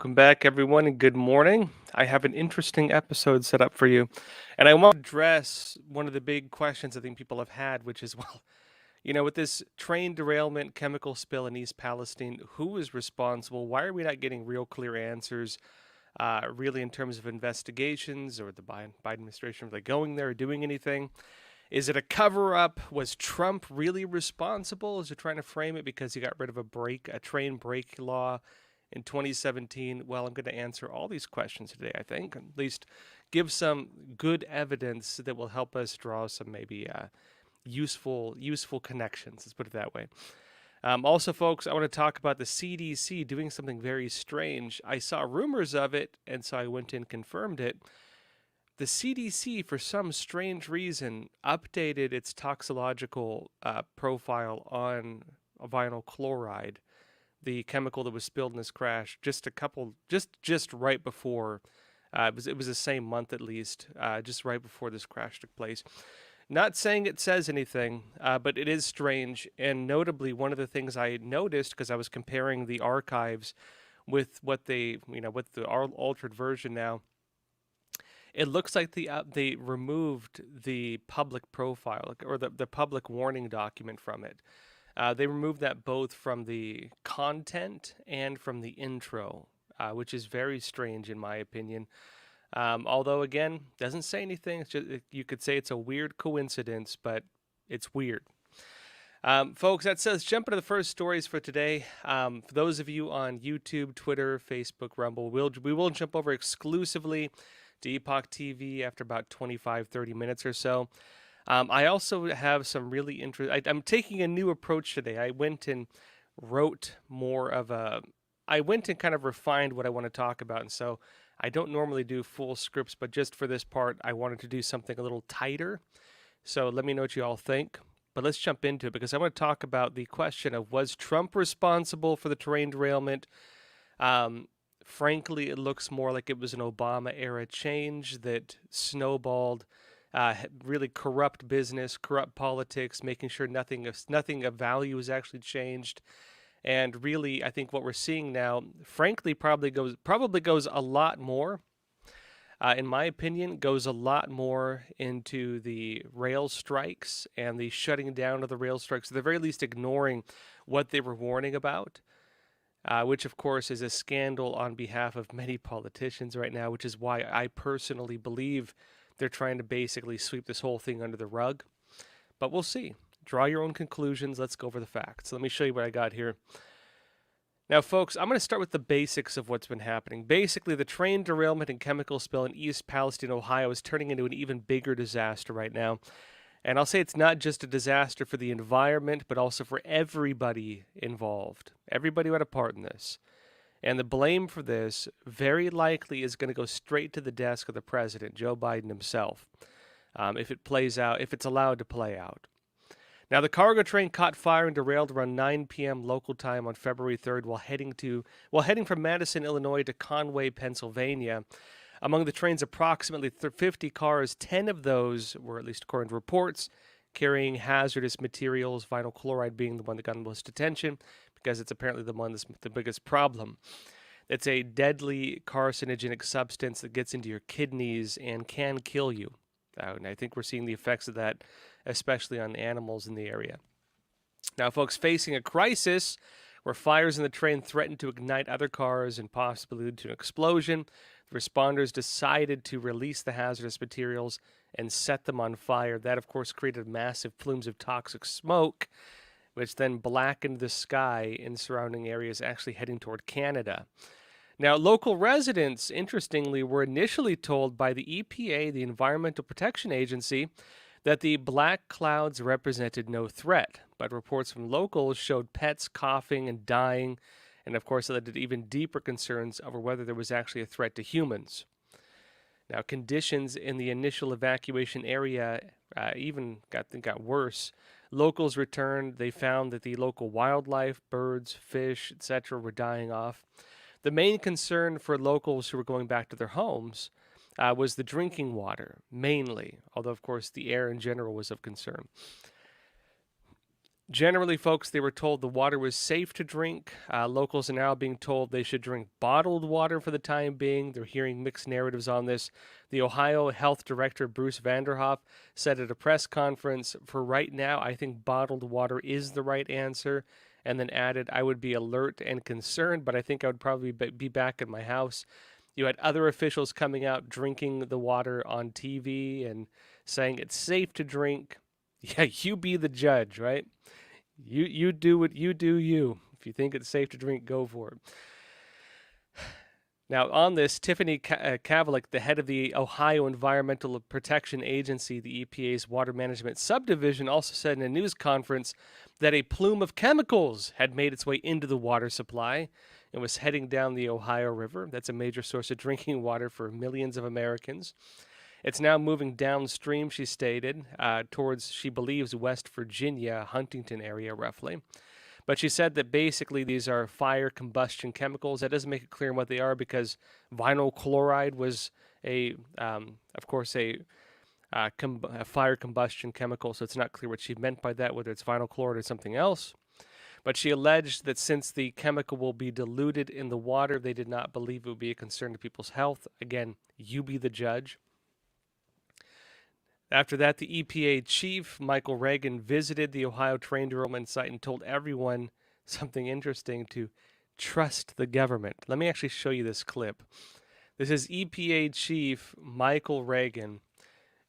Welcome back, everyone, and good morning. I have an interesting episode set up for you, and I want to address one of the big questions I think people have had, which is, well, with this train derailment, chemical spill in East Palestine, who is responsible? Why are we not getting real clear answers, really, in terms of investigations or the Biden administration really going there or doing anything? Is it a cover up? Was Trump really responsible? Is it trying to frame it because he got rid of a train brake law in 2017? Well, I'm going to answer all these questions today, I think, at least give some good evidence that will help us draw some maybe useful connections. Let's put it that way. Also, folks, I want to talk about the CDC doing something very strange. I saw rumors of it, and so I went and confirmed it. The CDC, for some strange reason, updated its toxicological profile on vinyl chloride, the chemical that was spilled in this crash, just right before. It was the same month at least, just right before this crash took place. Not saying it says anything, but it is strange. And notably, one of the things I noticed because I was comparing the archives with what with the altered version now. It looks like they removed the public profile or the public warning document from it. They removed that both from the content and from the intro, which is very strange in my opinion. Although again, doesn't say anything. It's just, you could say it's a weird coincidence, but it's weird. Folks, that says jump into the first stories for today. For those of you on YouTube, Twitter, Facebook, Rumble, we will jump over exclusively to Epoch TV after about 25-30 minutes or so. I also have some really interesting. I'm taking a new approach today. I went and kind of refined what I want to talk about, and so I don't normally do full scripts, but just for this part, I wanted to do something a little tighter. So let me know what you all think. But let's jump into it because I want to talk about the question of, was Trump responsible for the train derailment? Frankly, it looks more like it was an Obama-era change that snowballed, really corrupt business, corrupt politics, making sure nothing of value is actually changed. And really, I think what we're seeing now, frankly, probably goes a lot more. In my opinion, goes a lot more into the rail strikes and the shutting down of the rail strikes, at the very least ignoring what they were warning about, which, of course, is a scandal on behalf of many politicians right now, which is why I personally believe they're trying to basically sweep this whole thing under the rug. But we'll see. Draw your own conclusions. Let's go over the facts. Let me show you what I got here. Now, folks, I'm going to start with the basics of what's been happening. Basically, the train derailment and chemical spill in East Palestine, Ohio, is turning into an even bigger disaster right now. And I'll say it's not just a disaster for the environment, but also for everybody involved. Everybody who had a part in this. And the blame for this very likely is going to go straight to the desk of the president, Joe Biden himself, if it plays out, if it's allowed to play out. Now, the cargo train caught fire and derailed around 9 p.m. local time on February 3rd while heading from Madison, Illinois to Conway, Pennsylvania. Among the train's approximately 50 cars, 10 of those were, at least according to reports, carrying hazardous materials, vinyl chloride being the one that got the most attention because it's apparently the one that's the biggest problem. It's a deadly carcinogenic substance that gets into your kidneys and can kill you. And I think we're seeing the effects of that, especially on animals in the area. Now, folks, facing a crisis where fires in the train threatened to ignite other cars and possibly lead to an explosion, the responders decided to release the hazardous materials and set them on fire. That, of course, created massive plumes of toxic smoke, which then blackened the sky in surrounding areas, actually heading toward Canada. Now, local residents, interestingly, were initially told by the EPA, the Environmental Protection Agency, that the black clouds represented no threat, but reports from locals showed pets coughing and dying, and of course, it led to even deeper concerns over whether there was actually a threat to humans. Now, conditions in the initial evacuation area even got worse. Locals returned. They found that the local wildlife, birds, fish, etc., were dying off. The main concern for locals who were going back to their homes was the drinking water, mainly, although, of course, the air in general was of concern. Generally, folks, they were told the water was safe to drink. Locals are now being told they should drink bottled water for the time being. They're hearing mixed narratives on this. The Ohio Health Director, Bruce Vanderhoff, said at a press conference, "For right now, I think bottled water is the right answer." And then added, "I would be alert and concerned, but I think I would probably be back at my house." You had other officials coming out drinking the water on TV and saying it's safe to drink. Yeah, you be the judge, right? You do what you do you. If you think it's safe to drink, go for it. Now, on this, Tiffany Kavalik, the head of the Ohio Environmental Protection Agency, the EPA's Water Management Subdivision, also said in a news conference that a plume of chemicals had made its way into the water supply and was heading down the Ohio River. That's a major source of drinking water for millions of Americans. It's now moving downstream, she stated, towards, she believes, West Virginia, Huntington area, roughly. But she said that basically these are fire combustion chemicals. That doesn't make it clear what they are because vinyl chloride was of course, a fire combustion chemical. So it's not clear what she meant by that, whether it's vinyl chloride or something else. But she alleged that since the chemical will be diluted in the water, they did not believe it would be a concern to people's health. Again, you be the judge. After that, the EPA chief, Michael Regan, visited the Ohio train derailment site and told everyone something interesting: to trust the government. Let me actually show you this clip. This is EPA chief Michael Regan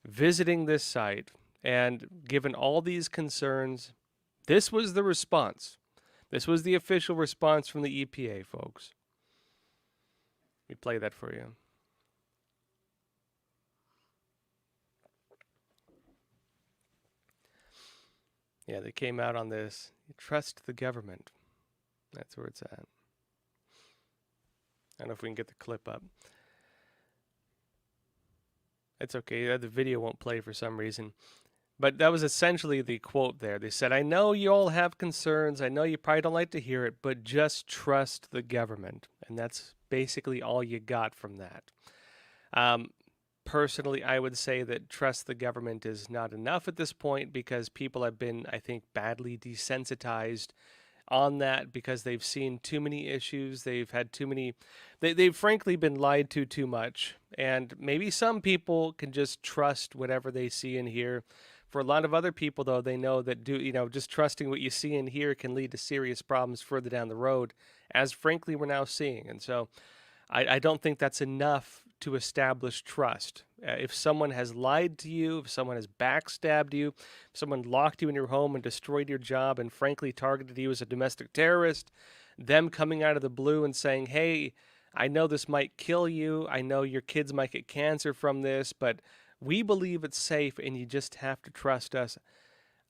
visiting this site, and given all these concerns, this was the response. This was the official response from the EPA, folks. Let me play that for you. Yeah, they came out on this. You trust the government. That's where it's at. I don't know if we can get the clip up. It's okay. The video won't play for some reason. But that was essentially the quote there. They said, "I know you all have concerns. I know you probably don't like to hear it, but just trust the government." And that's basically all you got from that. Personally, I would say that trust the government is not enough at this point because people have been, I think, badly desensitized on that because they've seen too many issues. They've had too many, they've frankly been lied to too much. And maybe some people can just trust whatever they see and hear. For a lot of other people, though, they know that just trusting what you see and hear can lead to serious problems further down the road, as frankly we're now seeing. And so I don't think that's enough to establish trust. If someone has lied to you, if someone has backstabbed you, if someone locked you in your home and destroyed your job and frankly targeted you as a domestic terrorist, them coming out of the blue and saying, "Hey, I know this might kill you. I know your kids might get cancer from this, but we believe it's safe and you just have to trust us."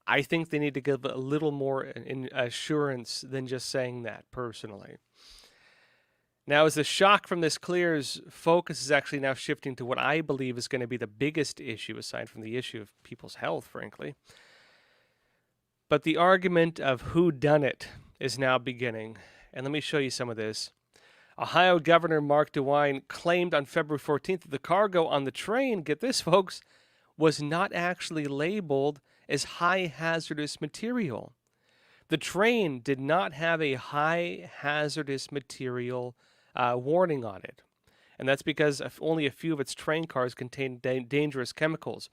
I think they need to give a little more assurance than just saying that, personally. Now, as the shock from this clears, focus is actually now shifting to what I believe is going to be the biggest issue, aside from the issue of people's health, frankly. But the argument of who done it is now beginning. And let me show you some of this. Ohio Governor Mark DeWine claimed on February 14th that the cargo on the train, get this, folks, was not actually labeled as high hazardous material. The train did not have a high hazardous material warning on it. And that's because only a few of its train cars contain dangerous chemicals.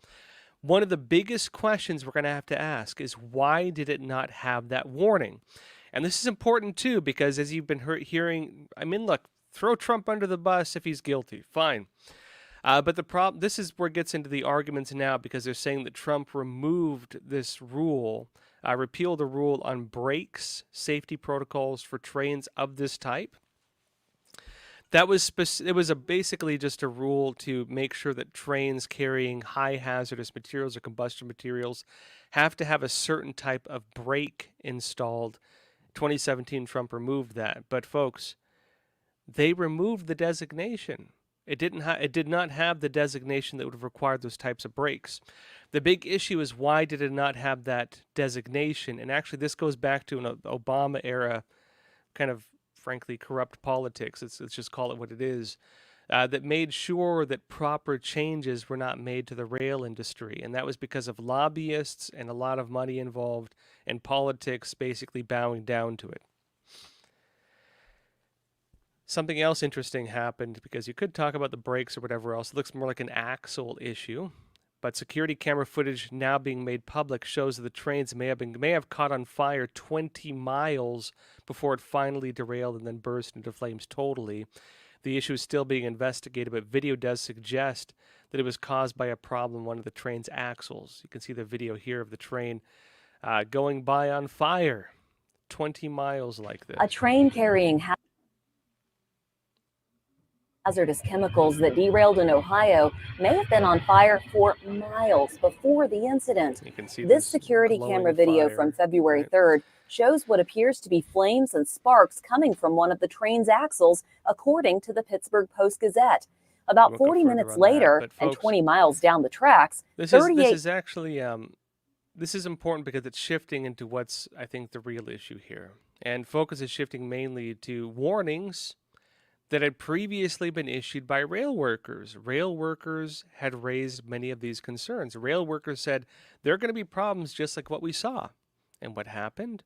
One of the biggest questions we're going to ask is, why did it not have that warning? And this is important too, because as you've been hearing, I mean, look, throw Trump under the bus if he's guilty, fine. But the problem, this is where it gets into the arguments now, because they're saying that Trump removed this rule, repealed the rule on brakes, safety protocols for trains of this type. That was basically just a rule to make sure that trains carrying high hazardous materials or combustion materials have to have a certain type of brake installed. 2017, Trump removed that. But folks, they removed the designation. It did not have the designation that would have required those types of brakes. The big issue is, why did it not have that designation? And actually, this goes back to an Obama era kind of, frankly, corrupt politics. Let's just call it what it is. that made sure that proper changes were not made to the rail industry. And that was because of lobbyists and a lot of money involved and politics basically bowing down to it. Something else interesting happened because you could talk about the brakes or whatever else. It looks more like an axle issue. But security camera footage now being made public shows that the trains may have caught on fire 20 miles before it finally derailed and then burst into flames totally. The issue is still being investigated, but video does suggest that it was caused by a problem on one of the train's axles. You can see the video here of the train going by on fire 20 miles like this. A train carrying hazardous chemicals that derailed in Ohio may have been on fire for miles before the incident. You can see this security camera video from February 3rd shows what appears to be flames and sparks coming from one of the train's axles, according to the Pittsburgh Post-Gazette. About 40 minutes later, folks, and 20 miles down the tracks, this is actually this is important because it's shifting into what's, I think, the real issue here. And focus is shifting mainly to warnings that had previously been issued by rail workers. Rail workers had raised many of these concerns. Rail workers said there are going to be problems just like what we saw. And what happened?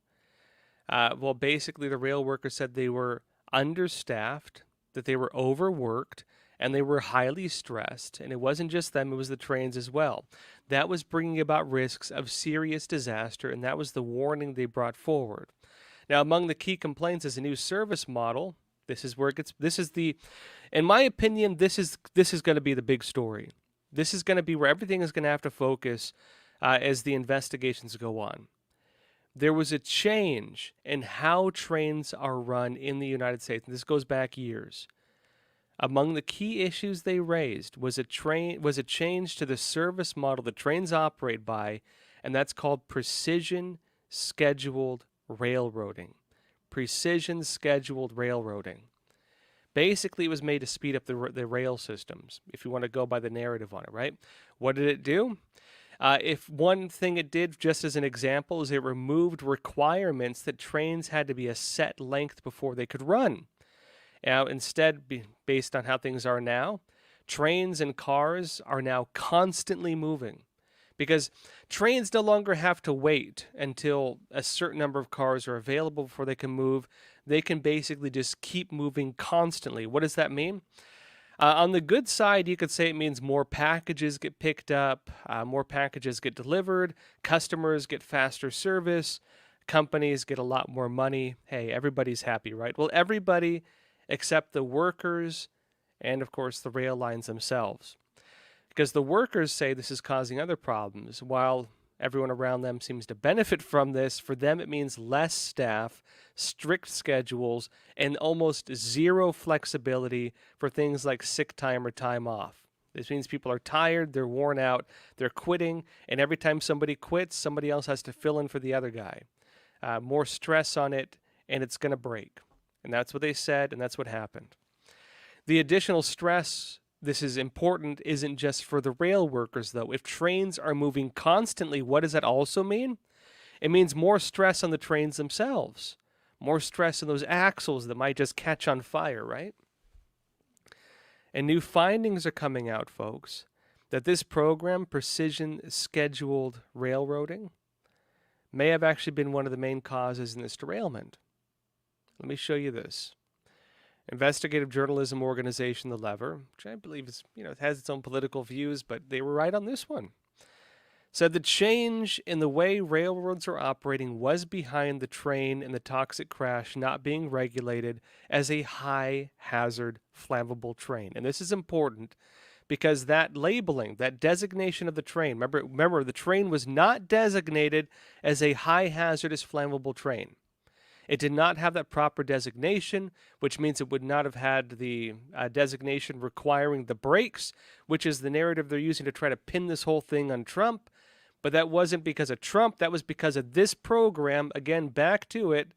Well, basically, the rail workers said they were understaffed, that they were overworked, and they were highly stressed. And it wasn't just them, it was the trains as well. That was bringing about risks of serious disaster, and that was the warning they brought forward. Now, among the key complaints is a new service model. This is where it gets, in my opinion, this is going to be the big story. This is going to be where everything is going to have to focus as the investigations go on. There was a change in how trains are run in the United States, and this goes back years. Among the key issues they raised was a change to the service model that trains operate by, and that's called precision scheduled railroading. Precision scheduled railroading. Basically, it was made to speed up the rail systems, if you want to go by the narrative on it, right? What did it do? If one thing it did, just as an example, is it removed requirements that trains had to be a set length before they could run. Now, instead, based on how things are now, trains and cars are now constantly moving. Because trains no longer have to wait until a certain number of cars are available before they can move. They can basically just keep moving constantly. What does that mean? On the good side, you could say it means more packages get picked up, more packages get delivered, customers get faster service, companies get a lot more money. Hey, everybody's happy, right? Well, everybody except the workers and, of course, the rail lines themselves. Because the workers say this is causing other problems. While everyone around them seems to benefit from this, for them it means less staff, strict schedules, and almost zero flexibility for things like sick time or time off. This means people are tired, they're worn out, they're quitting, and every time somebody quits, somebody else has to fill in for the other guy. More stress on it, and it's going to break. And that's what they said, and that's what happened. The additional stress, this is important, isn't just for the rail workers, though. If trains are moving constantly, what does that also mean? It means more stress on the trains themselves. More stress on those axles that might just catch on fire, right? And new findings are coming out, folks, that this program, precision scheduled railroading, may have actually been one of the main causes in this derailment. Let me show you this. Investigative journalism organization The Lever, which I believe is, it has its own political views, but they were right on this one, said the change in the way railroads are operating was behind the train and the toxic crash not being regulated as a high hazard flammable train. And this is important because that labeling, that designation of the train, remember the train was not designated as a high hazardous flammable train. It did not have that proper designation, which means it would not have had the designation requiring the brakes, which is the narrative they're using to try to pin this whole thing on Trump. But that wasn't because of Trump. That was because of this program, again, back to it,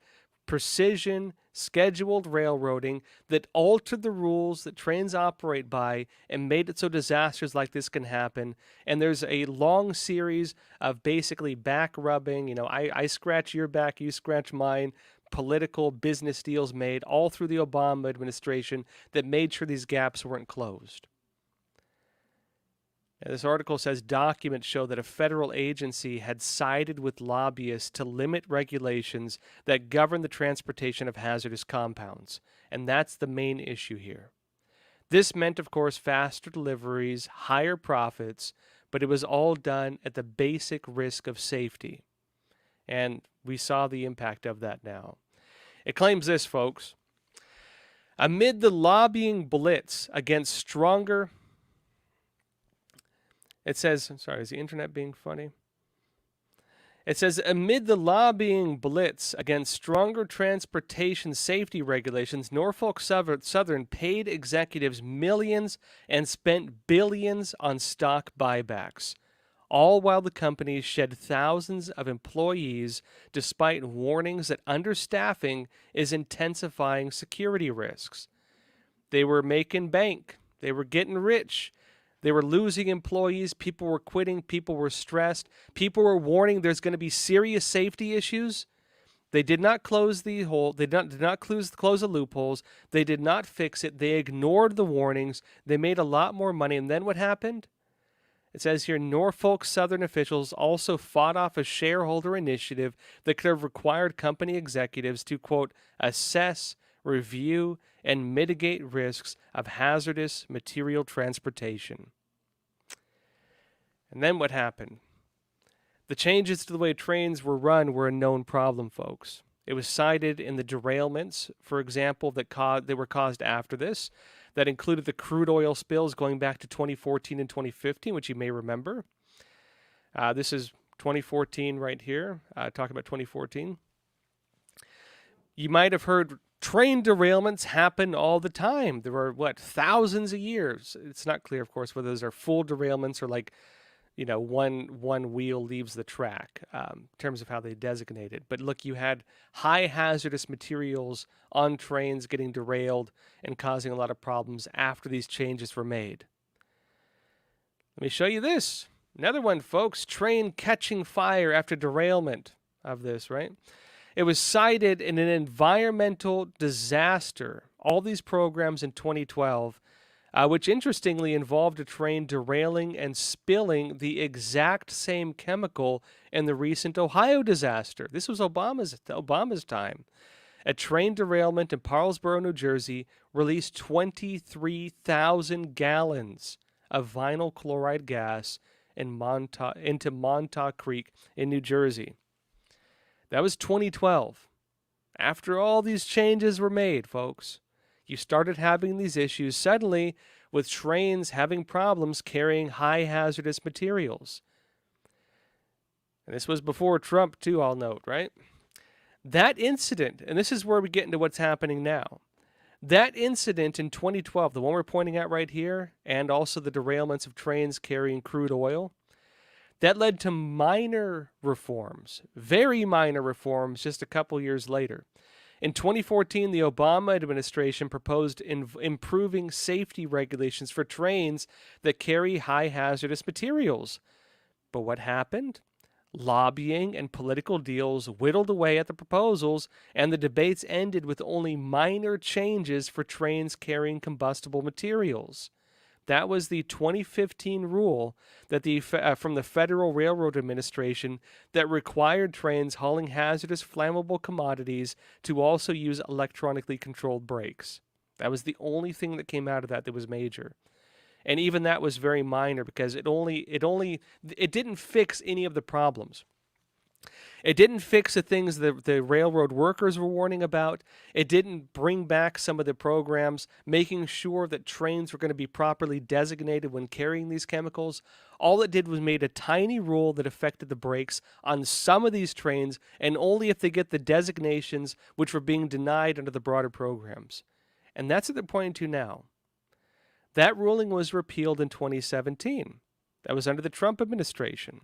precision scheduled railroading that altered the rules that trains operate by and made it so disasters like this can happen. And there's a long series of basically back rubbing, I scratch your back, you scratch mine, political business deals made all through the Obama administration that made sure these gaps weren't closed. Now, this article says documents show that a federal agency had sided with lobbyists to limit regulations that govern the transportation of hazardous compounds. And that's the main issue here. This meant, of course, faster deliveries, higher profits, but it was all done at the basic risk of safety. And we saw the impact of that now. It claims this, folks. Amid the lobbying blitz against stronger... It says, I'm sorry, is the internet being funny? It says, amid the lobbying blitz against stronger transportation safety regulations, Norfolk Southern paid executives millions and spent billions on stock buybacks, all while the company shed thousands of employees despite warnings that understaffing is intensifying security risks. They were making bank. They were getting rich. They were losing employees. People were quitting. People were stressed. People were warning there's going to be serious safety issues. They did not close the hole. They did not close the loopholes. They did not fix it. They ignored the warnings. They made a lot more money. And then what happened? It says here, Norfolk Southern officials also fought off a shareholder initiative that could have required company executives to, quote, assess, review, and mitigate risks of hazardous material transportation. And then what happened? The changes to the way trains were run were a known problem, folks. It was cited in the derailments, for example, that were caused after this, that included the crude oil spills going back to 2014 and 2015, which you may remember. This is 2014 right here, talking about 2014. You might have heard train derailments happen all the time. There are, thousands of years. It's not clear, of course, whether those are full derailments or one wheel leaves the track in terms of how they designate it. But look, you had high hazardous materials on trains getting derailed and causing a lot of problems after these changes were made. Let me show you this. Another one, folks. Train catching fire after derailment of this, right? It was cited in an environmental disaster. All these programs in 2012, which interestingly involved a train derailing and spilling the exact same chemical in the recent Ohio disaster. This was Obama's time. A train derailment in Paulsboro, New Jersey, released 23,000 gallons of vinyl chloride gas into Montauk Creek in New Jersey. That was 2012. After all these changes were made, folks, you started having these issues suddenly with trains having problems carrying high hazardous materials. And this was before Trump, too, I'll note, right? That incident, and this is where we get into what's happening now. That incident in 2012, the one we're pointing at right here, and also the derailments of trains carrying crude oil, that led to minor reforms, very minor reforms, just a couple years later. In 2014, the Obama administration proposed improving safety regulations for trains that carry high hazardous materials. But what happened? Lobbying and political deals whittled away at the proposals, and the debates ended with only minor changes for trains carrying combustible materials. That was the 2015 rule that from the Federal Railroad Administration that required trains hauling hazardous flammable commodities to also use electronically controlled brakes. That was the only thing that came out of that was major. And even that was very minor because it didn't fix any of the problems. It didn't fix the things that the railroad workers were warning about. It didn't bring back some of the programs, making sure that trains were going to be properly designated when carrying these chemicals. All it did was made a tiny rule that affected the brakes on some of these trains, and only if they get the designations which were being denied under the broader programs. And that's what they're pointing to now. That ruling was repealed in 2017. That was under the Trump administration.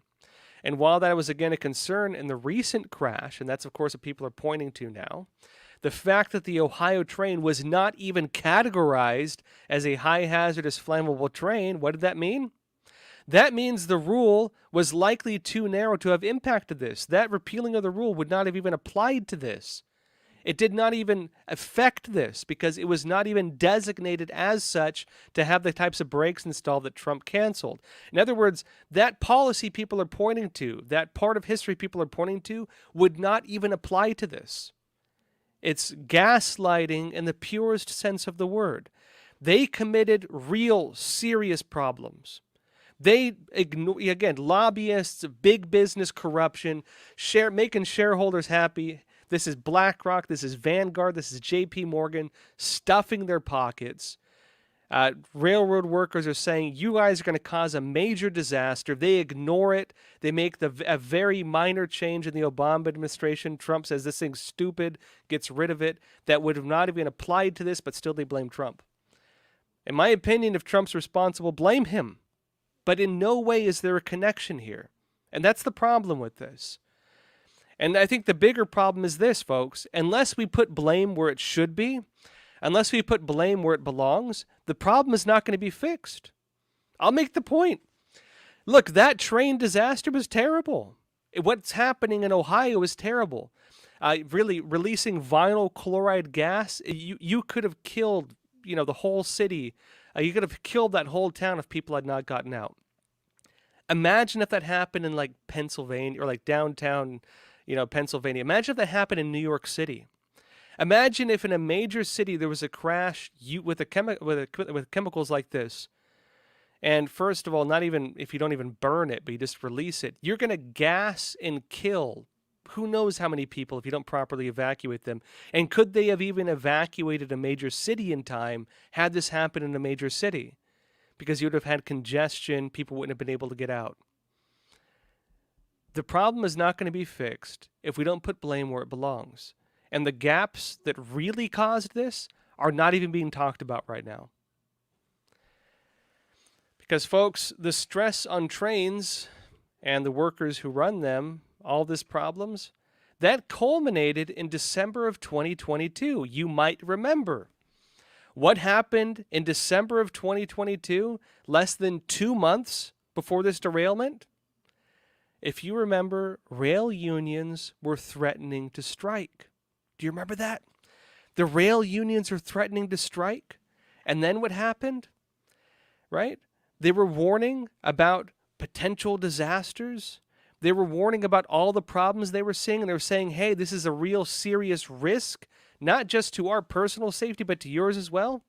And while that was again a concern in the recent crash, and that's of course what people are pointing to now, the fact that the Ohio train was not even categorized as a high hazardous flammable train, what did that mean? That means the rule was likely too narrow to have impacted this. That repealing of the rule would not have even applied to this. It did not even affect this because it was not even designated as such to have the types of brakes installed that Trump canceled. In other words, that policy people are pointing to, that part of history people are pointing to, would not even apply to this. It's gaslighting in the purest sense of the word. They committed real, serious problems. They ignore, again, lobbyists, big business corruption, making shareholders happy. This is BlackRock, this is Vanguard, this is JP Morgan stuffing their pockets. Railroad workers are saying, you guys are going to cause a major disaster. They ignore it. They make a very minor change in the Obama administration. Trump says this thing's stupid, gets rid of it. That would have not even applied to this, but still they blame Trump. In my opinion, if Trump's responsible, blame him. But in no way is there a connection here. And that's the problem with this. And I think the bigger problem is this, folks. Unless we put blame where it should be, unless we put blame where it belongs, the problem is not going to be fixed. I'll make the point. Look, that train disaster was terrible. What's happening in Ohio is terrible. Really, releasing vinyl chloride gas, you could have killed, the whole city. You could have killed that whole town if people had not gotten out. Imagine if that happened in like Pennsylvania or like downtown, Pennsylvania. Imagine if that happened in New York City. Imagine if in a major city there was a crash with chemicals like this. And first of all, not even if you don't even burn it, but you just release it, you're going to gas and kill who knows how many people if you don't properly evacuate them. And could they have even evacuated a major city in time had this happened in a major city? Because you would have had congestion, people wouldn't have been able to get out. The problem is not going to be fixed if we don't put blame where it belongs. And the gaps that really caused this are not even being talked about right now. Because, folks, the stress on trains and the workers who run them, all these problems, that culminated in December of 2022. You might remember. What happened in December of 2022, less than 2 months before this derailment? If you remember, rail unions were threatening to strike. Do you remember that? The rail unions were threatening to strike. And then what happened? Right? They were warning about potential disasters. They were warning about all the problems they were seeing. And they were saying, hey, this is a real serious risk, not just to our personal safety, but to yours as well.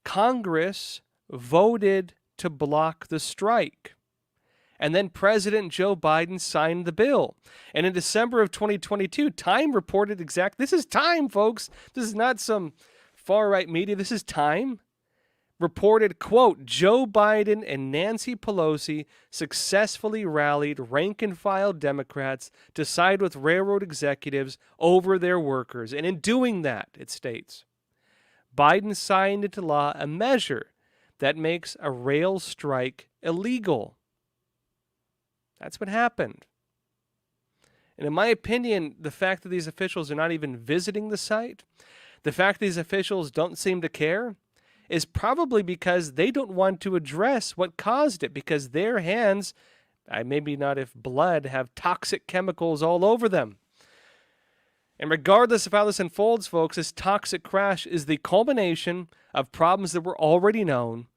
Congress voted to block the strike. And then President Joe Biden signed the bill. And in December of 2022, Time reported this is Time, folks. This is not some far-right media. This is Time. Reported, quote, Joe Biden and Nancy Pelosi successfully rallied rank-and-file Democrats to side with railroad executives over their workers. And in doing that, it states, Biden signed into law a measure that makes a rail strike illegal. That's what happened. And in my opinion, the fact that these officials are not even visiting the site, the fact that these officials don't seem to care, is probably because they don't want to address what caused it, because their hands, maybe not if blood, have toxic chemicals all over them. And regardless of how this unfolds, folks, this toxic crash is the culmination of problems that were already known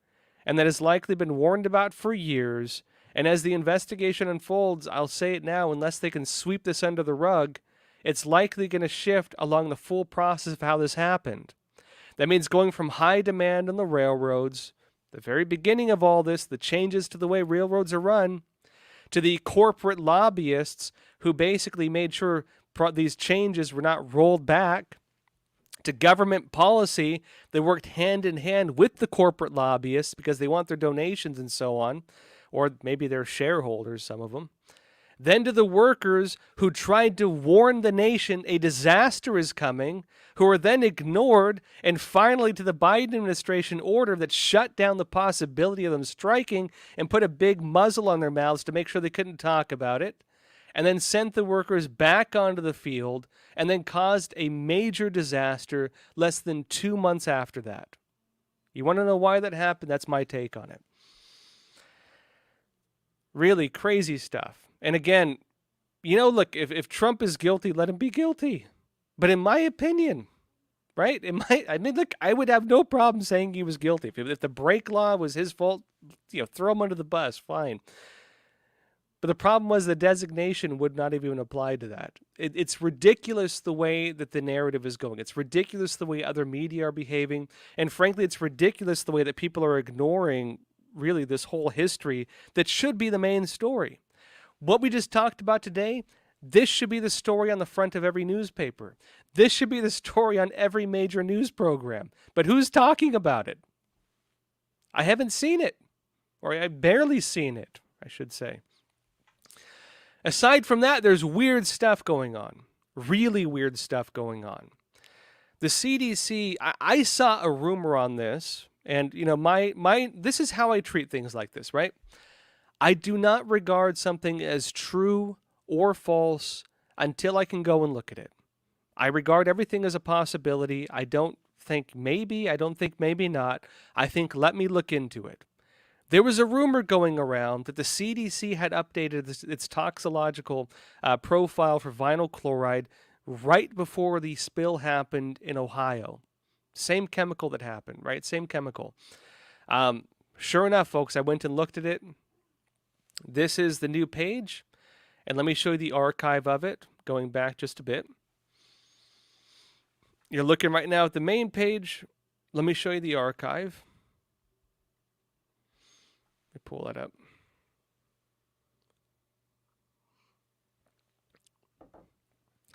and that has likely been warned about for years. And as the investigation unfolds, I'll say it now, unless they can sweep this under the rug, it's likely going to shift along the full process of how this happened. That means going from high demand on the railroads, the very beginning of all this, the changes to the way railroads are run, to the corporate lobbyists who basically made sure these changes were not rolled back, to government policy that worked hand in hand with the corporate lobbyists because they want their donations and so on, or maybe they're shareholders, some of them. Then to the workers who tried to warn the nation a disaster is coming, who were then ignored, and finally to the Biden administration order that shut down the possibility of them striking and put a big muzzle on their mouths to make sure they couldn't talk about it, and then sent the workers back onto the field, and then caused a major disaster less than 2 months after that. You want to know why that happened? That's my take on it. Really crazy stuff. And again, look, if Trump is guilty, let him be guilty. But in my opinion, right? Look, I would have no problem saying he was guilty. If the brake law was his fault, throw him under the bus, fine. But the problem was the designation would not even apply to that. It's ridiculous the way that the narrative is going. It's ridiculous the way other media are behaving. And frankly, it's ridiculous the way that people are ignoring really this whole history that should be the main story. What we just talked about today, this should be the story on the front of every newspaper. This should be the story on every major news program. But who's talking about it? I haven't seen it, or I've barely seen it, I should say. Aside from that, there's weird stuff going on. Really weird stuff going on. The CDC, I saw a rumor on this, and this is how I treat things like this, right? I do not regard something as true or false until I can go and look at it. I regard everything as a possibility. I don't think maybe not. I think let me look into it. There was a rumor going around that the CDC had updated its toxicological profile for vinyl chloride right before the spill happened in Ohio. Same chemical that happened, right? Same chemical. Sure enough, folks, I went and looked at it. This is the new page. And let me show you the archive of it, going back just a bit. You're looking right now at the main page. Let me show you the archive. Let me pull that up.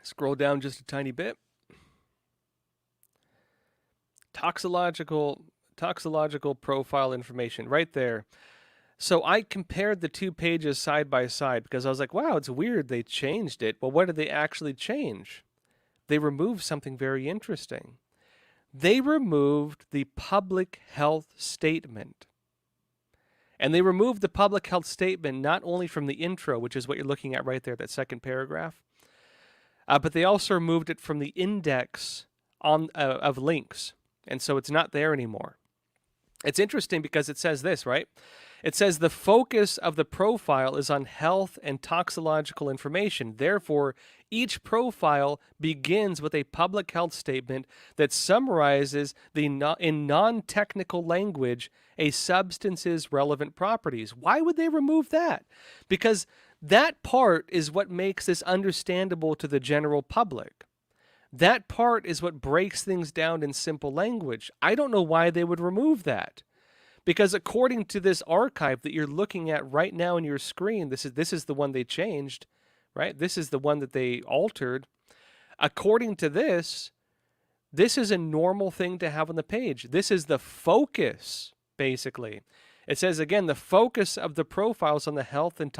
Scroll down just a tiny bit. Toxicological profile information right there. So I compared the two pages side by side because I was like, wow, it's weird they changed it. Well, what did they actually change? They removed something very interesting. They removed the public health statement. And they removed the public health statement not only from the intro, which is what you're looking at right there, that second paragraph, but they also removed it from the index of links. And so it's not there anymore. It's interesting because it says this, right? It says the focus of the profile is on health and toxicological information. Therefore, each profile begins with a public health statement that summarizes in non-technical language a substance's relevant properties. Why would they remove that? Because that part is what makes this understandable to the general public. That part is what breaks things down in simple language. I don't know why they would remove that. Because according to this archive that you're looking at right now on your screen, this is the one they changed, right? This is the one that they altered. According to this is a normal thing to have on the page. This is the focus, basically. It says, again, the focus of the profiles on the health and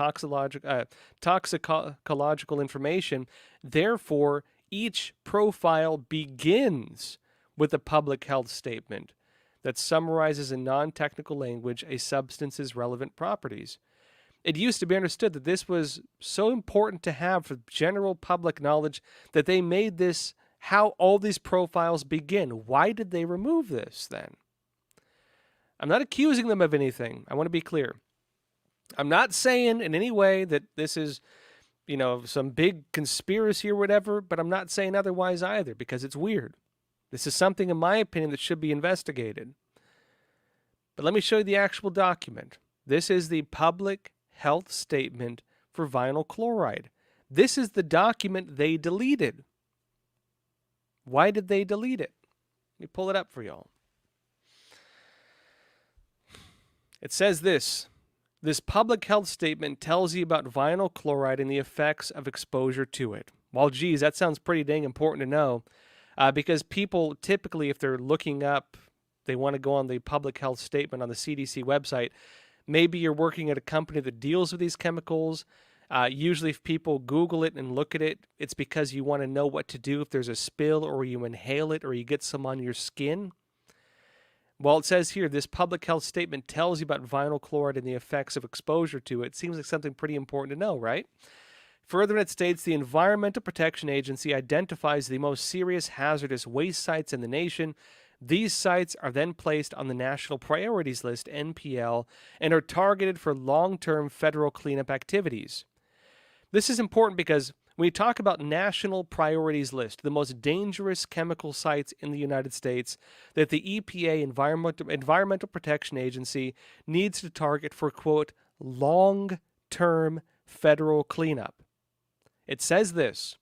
toxicological information. Therefore, each profile begins with a public health statement that summarizes in non-technical language a substance's relevant properties. It used to be understood that this was so important to have for general public knowledge that they made this how all these profiles begin. Why did they remove this then? I'm not accusing them of anything. I want to be clear. I'm not saying in any way that this is, some big conspiracy or whatever, but I'm not saying otherwise either because it's weird. This is something, in my opinion, that should be investigated. But let me show you the actual document. This is the public health statement for vinyl chloride. This is the document they deleted. Why did they delete it? Let me pull it up for y'all. It says this. This public health statement tells you about vinyl chloride and the effects of exposure to it. Well, geez, that sounds pretty dang important to know. Because people typically, if they're looking up, they want to go on the public health statement on the CDC website. Maybe you're working at a company that deals with these chemicals. Usually if people Google it and look at it, it's because you want to know what to do if there's a spill or you inhale it or you get some on your skin. Well, it says here, this public health statement tells you about vinyl chloride and the effects of exposure to it. Seems like something pretty important to know, right? Further, it states the Environmental Protection Agency identifies the most serious hazardous waste sites in the nation. These sites are then placed on the National Priorities List, NPL, and are targeted for long-term federal cleanup activities. This is important because When we talk about national priorities list, the most dangerous chemical sites in the United States that the EPA, Environmental Protection Agency, needs to target for, quote, long-term federal cleanup. It says this: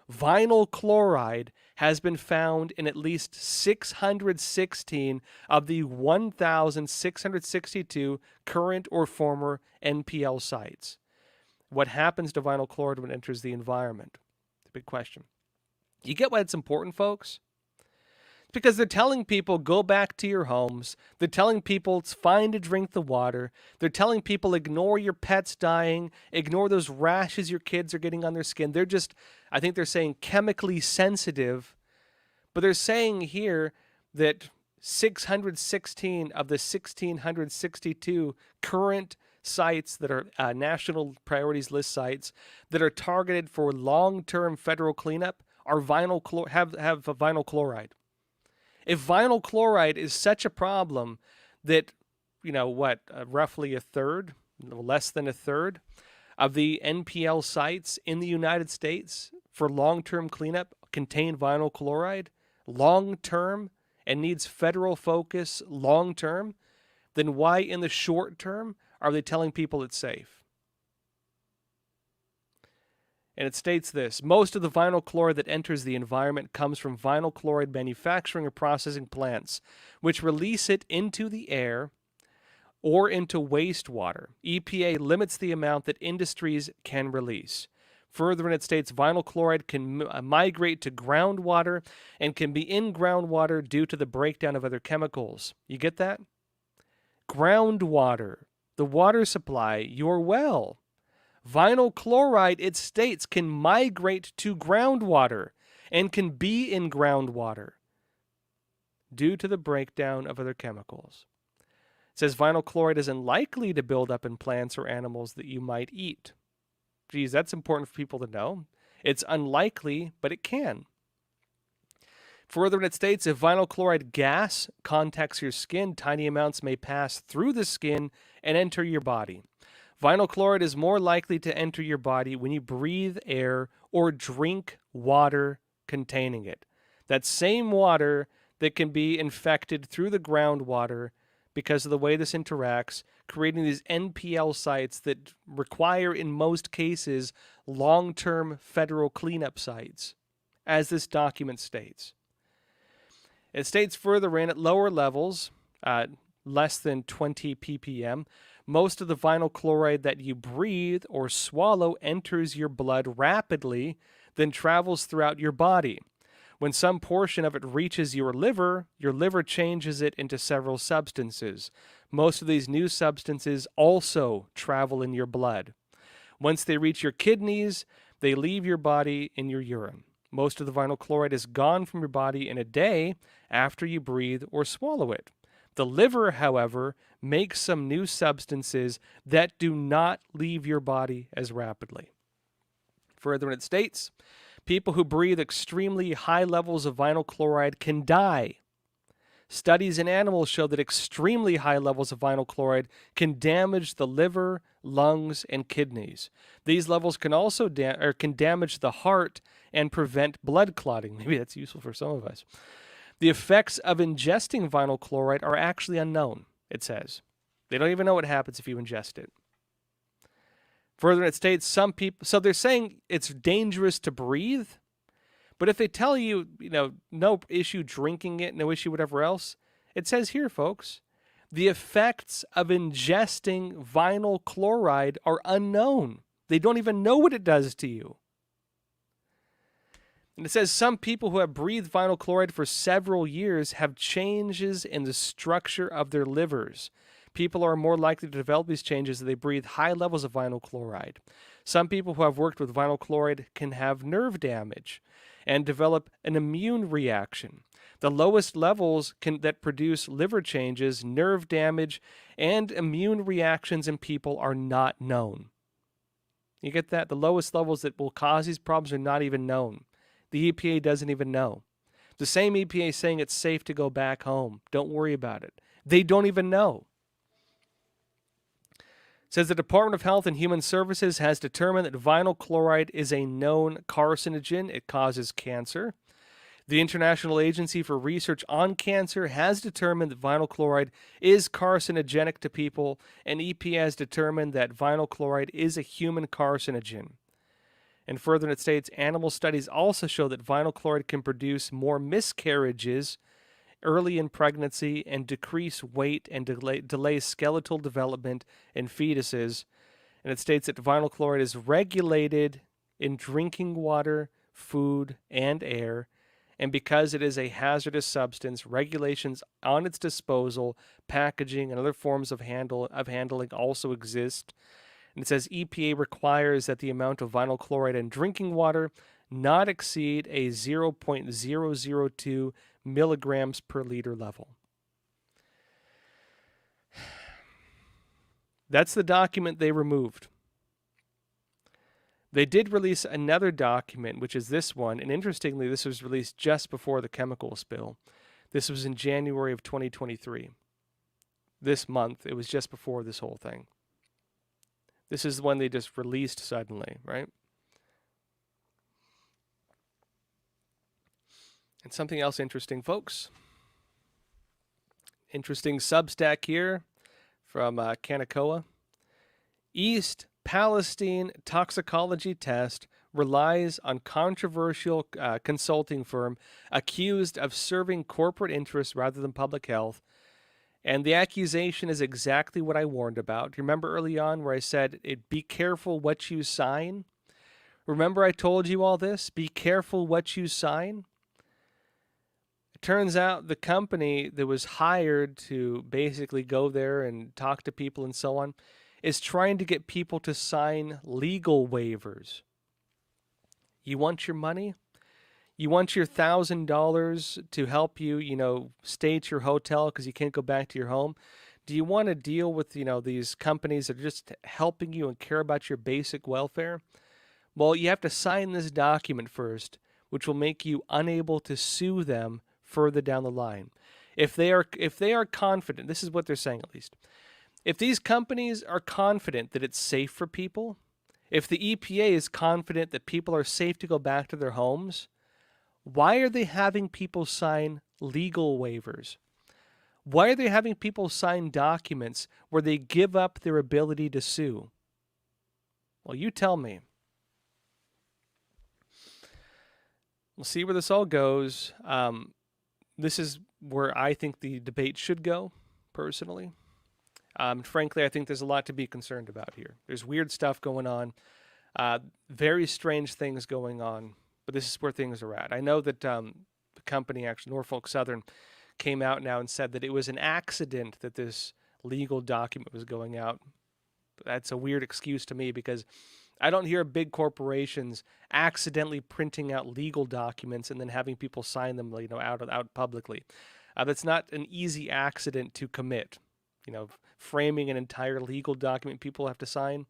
vinyl chloride has been found in at least 616 of the 1,662 current or former NPL sites. What happens to vinyl chloride when it enters the environment? It's a big question. You get why it's important, folks? It's because they're telling people, go back to your homes. They're telling people it's fine to drink the water. They're telling people, ignore your pets dying. Ignore those rashes your kids are getting on their skin. They're just, I think they're saying chemically sensitive. But they're saying here that 616 of the 1,662 current sites that are national priorities list sites that are targeted for long-term federal cleanup are have vinyl chloride. If vinyl chloride is such a problem that, roughly a third, less than a third of the NPL sites in the United States for long-term cleanup contain vinyl chloride long-term and needs federal focus long-term, then why in the short term are they telling people it's safe? And it states this: most of the vinyl chloride that enters the environment comes from vinyl chloride manufacturing or processing plants, which release it into the air or into wastewater. EPA limits the amount that industries can release. Further, it states vinyl chloride can migrate to groundwater and can be in groundwater due to the breakdown of other chemicals. You get that? Groundwater, the water supply, your well. Vinyl chloride, it states, can migrate to groundwater and can be in groundwater due to the breakdown of other chemicals. It says vinyl chloride is unlikely to build up in plants or animals that you might eat. Geez, that's important for people to know. It's unlikely, but it can. Further, it states if vinyl chloride gas contacts your skin, tiny amounts may pass through the skin and enter your body. Vinyl chloride is more likely to enter your body when you breathe air or drink water containing it. That same water that can be infected through the groundwater because of the way this interacts, creating these NPL sites that require, in most cases, long-term federal cleanup sites, as this document states. It states further in, at lower levels, less than 20 ppm, most of the vinyl chloride that you breathe or swallow enters your blood rapidly, then travels throughout your body. When some portion of it reaches your liver changes it into several substances. Most of these new substances also travel in your blood. Once they reach your kidneys, they leave your body in your urine. Most of the vinyl chloride is gone from your body in a day after you breathe or swallow it. The liver, however, makes some new substances that do not leave your body as rapidly. Further, it states, people who breathe extremely high levels of vinyl chloride can die. Studies in animals show that extremely high levels of vinyl chloride can damage the liver, lungs, and kidneys. These levels can also can damage the heart and prevent blood clotting. Maybe that's useful for some of us. The effects of ingesting vinyl chloride are actually unknown, it says. They don't even know what happens if you ingest it. Further, it states some people, so they're saying it's dangerous to breathe, but if they tell you, no issue drinking it, no issue whatever else, it says here, folks, the effects of ingesting vinyl chloride are unknown. They don't even know what it does to you. And it says some people who have breathed vinyl chloride for several years have changes in the structure of their livers. People are more likely to develop these changes if they breathe high levels of vinyl chloride. Some people who have worked with vinyl chloride can have nerve damage and develop an immune reaction. The lowest levels that produce liver changes, nerve damage, and immune reactions in people are not known. You get that? The lowest levels that will cause these problems are not even known. The EPA doesn't even know. The same EPA saying it's safe to go back home. Don't worry about it. They don't even know. says the Department of Health and Human Services has determined that vinyl chloride is a known carcinogen. It causes cancer. The International Agency for Research on Cancer has determined that vinyl chloride is carcinogenic to people, and EPA has determined that vinyl chloride is a human carcinogen. And further, it states animal studies also show that vinyl chloride can produce more miscarriages early in pregnancy and decrease weight and delay skeletal development in fetuses. And it states that vinyl chloride is regulated in drinking water, food, and air. And because it is a hazardous substance, regulations on its disposal, packaging, and other forms of handling also exist. And it says EPA requires that the amount of vinyl chloride in drinking water not exceed a 0.002 milligrams per liter level. That's the document they removed. They did release another document, which is this one, and interestingly, this was released just before the chemical spill. This was in January of 2023. This month, it was just before this whole thing. This is the one they just released suddenly, right? And something else interesting, folks. Interesting Substack here from Kanakoa. East Palestine toxicology test relies on controversial consulting firm accused of serving corporate interests rather than public health. And the accusation is exactly what I warned about. Remember early on where I said, be careful what you sign? Remember I told you all this? Be careful what you sign? It turns out the company that was hired to basically go there and talk to people and so on is trying to get people to sign legal waivers. You want your money? You want your $1,000 to help you, stay at your hotel because you can't go back to your home? Do you want to deal with, these companies that are just helping you and care about your basic welfare? Well, you have to sign this document first, which will make you unable to sue them further down the line. If they are confident, this is what they're saying at least. If these companies are confident that it's safe for people, if the EPA is confident that people are safe to go back to their homes, why are they having people sign legal waivers? Why are they having people sign documents where they give up their ability to sue? Well, you tell me. We'll see where this all goes. This is where I think the debate should go, personally. Frankly, I think there's a lot to be concerned about here. There's weird stuff going on, very strange things going on, but this is where things are at. I know that the company, actually Norfolk Southern, came out now and said that it was an accident that this legal document was going out. That's a weird excuse to me because I don't hear big corporations accidentally printing out legal documents and then having people sign them, out publicly. That's not an easy accident to commit. Framing an entire legal document people have to sign.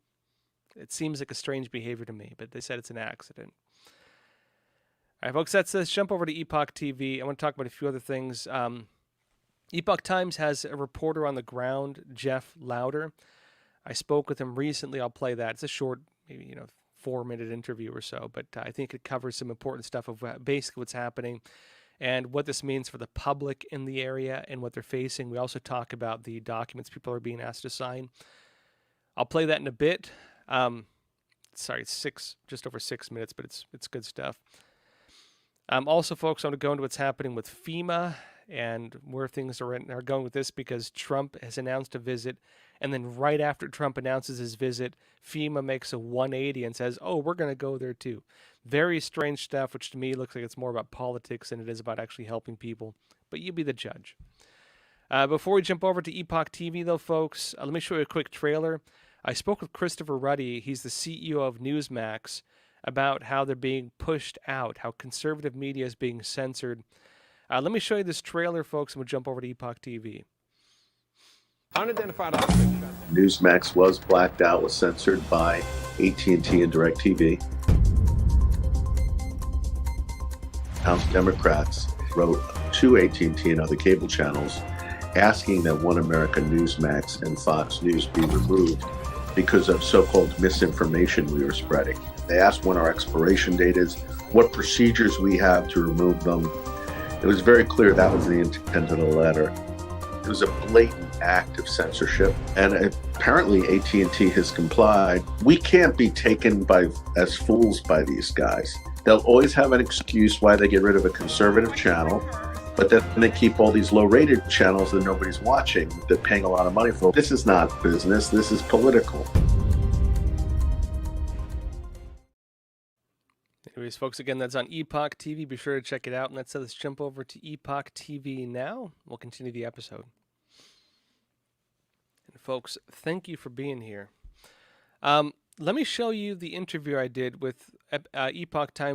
It seems like a strange behavior to me, but they said it's an accident. All right, folks, let's jump over to Epoch TV. I want to talk about a few other things. Epoch Times has a reporter on the ground, Jeff Lauder. I spoke with him recently. I'll play that. It's a short, maybe 4-minute interview or so, but I think it covers some important stuff of basically what's happening and what this means for the public in the area and what they're facing. We also talk about the documents people are being asked to sign. I'll play that in a bit. Sorry, it's just over 6 minutes, but it's good stuff. Also, folks, I want to go into what's happening with FEMA and where things are going with this because Trump has announced a visit, and then right after Trump announces his visit, FEMA makes a 180 and says, oh, we're going to go there too. Very strange stuff, which to me looks like it's more about politics than it is about actually helping people. But you be the judge. Before we jump over to Epoch TV, though, folks, let me show you a quick trailer. I spoke with Christopher Ruddy. He's the CEO of Newsmax about how they're being pushed out, how conservative media is being censored. Let me show you this trailer, folks, and we'll jump over to Epoch TV. Unidentified object. Newsmax was blacked out, was censored by AT&T and DirecTV. House Democrats wrote to AT&T and other cable channels asking that One America Newsmax and Fox News be removed because of so-called misinformation we were spreading. They asked when our expiration date is, what procedures we have to remove them. It was very clear that was the intent of the letter. It was a blatant act of censorship, and apparently AT&T has complied. We can't be taken as fools by these guys. They'll always have an excuse why they get rid of a conservative channel, but then they keep all these low-rated channels that nobody's watching, they're paying a lot of money for. This is not business, this is political. Anyways, folks, again, that's on Epoch TV. Be sure to check it out. And let's jump over to Epoch TV now. We'll continue the episode. And folks, thank you for being here. Let me show you the interview I did with Epoch Times